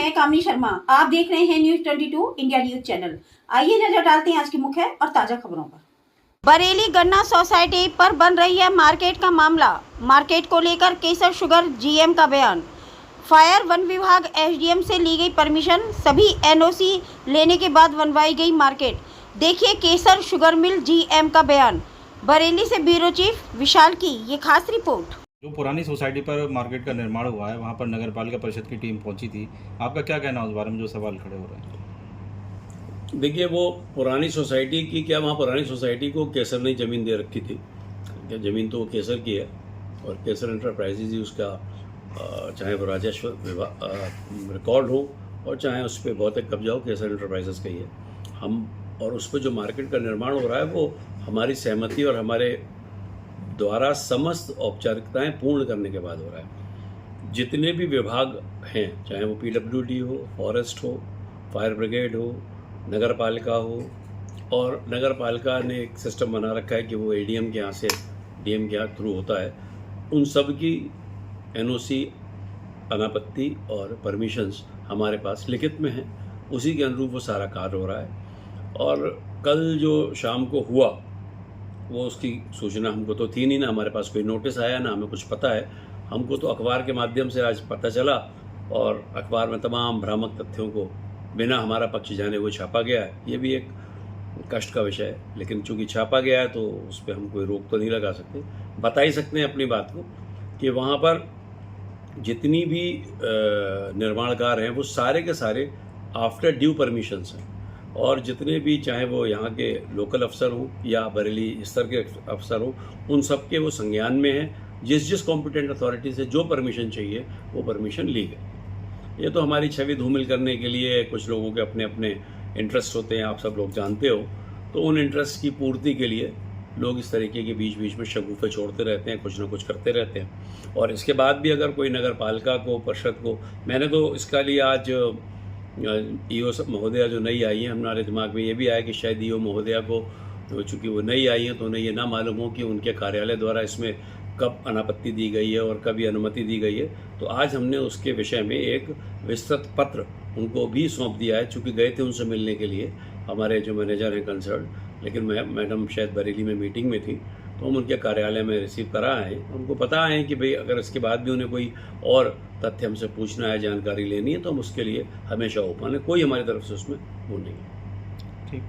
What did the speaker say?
मैं कामनी शर्मा। आप देख रहे हैं न्यूज 22 इंडिया न्यूज चैनल। आइए नजर डालते हैं आज की मुख्य और ताजा खबरों पर। बरेली गन्ना सोसाइटी पर बन रही है मार्केट का मामला। मार्केट को लेकर केसर शुगर जीएम का बयान। फायर वन विभाग एसडीएम से ली गई परमिशन, सभी एनओसी लेने के बाद बनवाई गई मार्केट। देखिए केसर शुगर मिल जीएम का बयान। बरेली से ब्यूरो चीफ विशाल की ये खास रिपोर्ट। जो पुरानी सोसाइटी पर मार्केट का निर्माण हुआ है, वहाँ पर नगर पालिका परिषद की टीम पहुंची थी। आपका क्या कहना है उस बारे में, जो सवाल खड़े हो रहे हैं? देखिए, वो पुरानी सोसाइटी की क्या, वहाँ पुरानी सोसाइटी को केसर ने ज़मीन दे रखी थी क्या? ज़मीन तो वो केसर की है और केसर एंटरप्राइजेज ही उसका, चाहे वो राजस्व रिकॉर्ड हो और चाहे उस पर भौतिक कब्जा हो, केसर एंटरप्राइजेज का ही है। हम और उस पर जो मार्केट का निर्माण हो रहा है वो हमारी सहमति और हमारे द्वारा समस्त औपचारिकताएं पूर्ण करने के बाद हो रहा है। जितने भी विभाग हैं, चाहे वो पीडब्ल्यूडी हो, फॉरेस्ट हो, फायर ब्रिगेड हो, नगर पालिका हो, और नगर पालिका ने एक सिस्टम बना रखा है कि वो एडीएम के यहाँ से डीएम के यहाँ थ्रू होता है, उन सब की एनओसी, अनापत्ति और परमिशंस हमारे पास लिखित में हैं। उसी के अनुरूप वो सारा कार्य हो रहा है। और कल जो शाम को हुआ वो उसकी सूचना हमको तो थी नहीं, ना हमारे पास कोई नोटिस आया, ना हमें कुछ पता है। हमको तो अखबार के माध्यम से आज पता चला और अखबार में तमाम भ्रामक तथ्यों को बिना हमारा पक्ष जाने हुए छापा गया है। ये भी एक कष्ट का विषय है, लेकिन चूंकि छापा गया है तो उस पर हम कोई रोक तो नहीं लगा सकते। बता ही सकते हैं अपनी बात को कि वहाँ पर जितनी भी निर्माण कार्य हैं वो सारे के सारे आफ्टर ड्यू परमिशंस हैं। और जितने भी, चाहे वो यहाँ के लोकल अफसर हों या बरेली स्तर के अफसर हों, उन सब के वो संज्ञान में हैं। जिस कॉम्पिटेंट अथॉरिटी से जो परमिशन चाहिए वो परमिशन ली गई। ये तो हमारी छवि धूमिल करने के लिए कुछ लोगों के अपने अपने इंटरेस्ट होते हैं, आप सब लोग जानते हो। तो उन इंटरेस्ट की पूर्ति के लिए लोग इस तरीके के बीच बीच में शगुफे छोड़ते रहते हैं, कुछ ना कुछ करते रहते हैं। और इसके बाद भी अगर कोई नगर पालिका को, परिषद को, मैंने तो इसका लिए आज ईओ महोदया जो नई आई हैं, हमारे दिमाग में ये भी आया कि शायद ईओ महोदया को, चूँकि वो नई आई हैं तो उन्हें ये ना मालूम हो कि उनके कार्यालय द्वारा इसमें कब अनापत्ति दी गई है और कब ये अनुमति दी गई है। तो आज हमने उसके विषय में एक विस्तृत पत्र उनको भी सौंप दिया है। चूँकि गए थे उनसे मिलने के लिए हमारे जो मैनेजर हैं कंसर्न, लेकिन मैडम शायद बरेली में मीटिंग में थी, तो हम उनके कार्यालय में रिसीव करा है। उनको पता है कि भाई अगर इसके बाद भी उन्हें कोई और तथ्य हमसे पूछना है, जानकारी लेनी है, तो हम उसके लिए हमेशा ओपन है। कोई हमारी तरफ से उसमें वो नहीं है। ठीक,